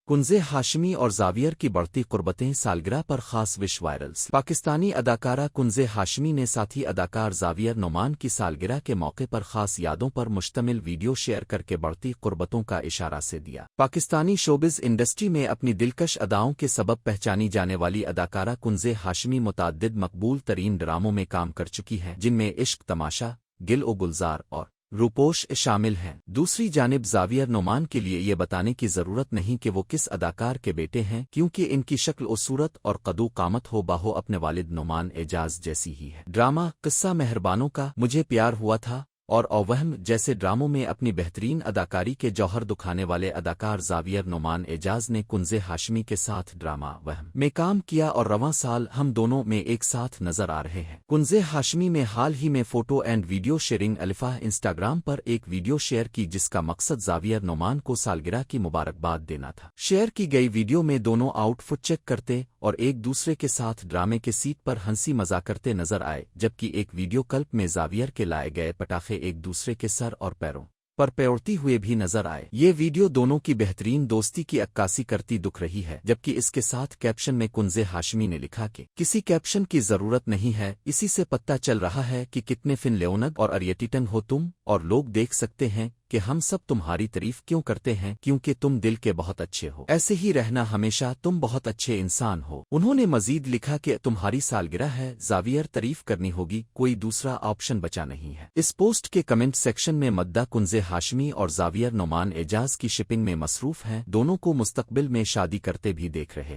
کنزے ہاشمی اور زاویر کی بڑھتی قربتیں سالگرہ پر خاص وش وائرلز پاکستانی اداکارہ کنزے ہاشمی نے ساتھی اداکار زاویر نعمان کی سالگرہ کے موقع پر خاص یادوں پر مشتمل ویڈیو شیئر کر کے بڑھتی قربتوں کا اشارہ سے دیا۔ پاکستانی شوبز انڈسٹری میں اپنی دلکش اداؤں کے سبب پہچانی جانے والی اداکارہ کنزے ہاشمی متعدد مقبول ترین ڈراموں میں کام کر چکی ہیں، جن میں عشق تماشا، گل و گلزار اور روپوش شامل ہیں۔ دوسری جانب زاویر نعمان کے لیے یہ بتانے کی ضرورت نہیں کہ وہ کس اداکار کے بیٹے ہیں، کیونکہ ان کی شکل و صورت اور قد و قامت ہو باہو اپنے والد نعمان اعجاز جیسی ہی ہے۔ ڈرامہ قصہ مہربانوں کا مجھے پیار ہوا تھا اور اوہم جیسے ڈراموں میں اپنی بہترین اداکاری کے جوہر دکھانے والے اداکار زاویر نعمان اعجاز نے کنزے ہاشمی کے ساتھ ڈرامہ وہم میں کام کیا اور رواں سال ہم دونوں میں ایک ساتھ نظر آ رہے ہیں۔ کنزے ہاشمی میں حال ہی میں فوٹو اینڈ ویڈیو شیئرنگ الفا انسٹاگرام پر ایک ویڈیو شیئر کی جس کا مقصد زاویر نعمان کو سالگرہ کی مبارکباد دینا تھا۔ شیئر کی گئی ویڈیو میں دونوں آؤٹ فٹ چیک کرتے اور ایک دوسرے کے ساتھ ڈرامے کے سیٹ پر ہنسی مذاق کرتے نظر آئے، جبکہ ایک ویڈیو کلپ میں زاویر کے لائے گئے پٹاخے ایک دوسرے کے سر اور پیروں پر پیوڑتی ہوئے بھی نظر آئے۔ یہ ویڈیو دونوں کی بہترین دوستی کی عکاسی کرتی دکھ رہی ہے، جبکہ اس کے ساتھ کیپشن میں کنزے ہاشمی نے لکھا کہ کسی کیپشن کی ضرورت نہیں ہے، اسی سے پتہ چل رہا ہے کہ کتنے فن لیونگ اور اریٹیٹن ہو تم، اور لوگ دیکھ سکتے ہیں کہ ہم سب تمہاری تعریف کیوں کرتے ہیں، کیونکہ تم دل کے بہت اچھے ہو، ایسے ہی رہنا ہمیشہ، تم بہت اچھے انسان ہو۔ انہوں نے مزید لکھا کہ تمہاری سالگرہ ہے زاویر، تعریف کرنی ہوگی، کوئی دوسرا آپشن بچا نہیں ہے۔ اس پوسٹ کے کمنٹ سیکشن میں مدہ کنزے ہاشمی اور زاویر نعمان اعجاز کی شپنگ میں مصروف ہیں، دونوں کو مستقبل میں شادی کرتے بھی دیکھ رہے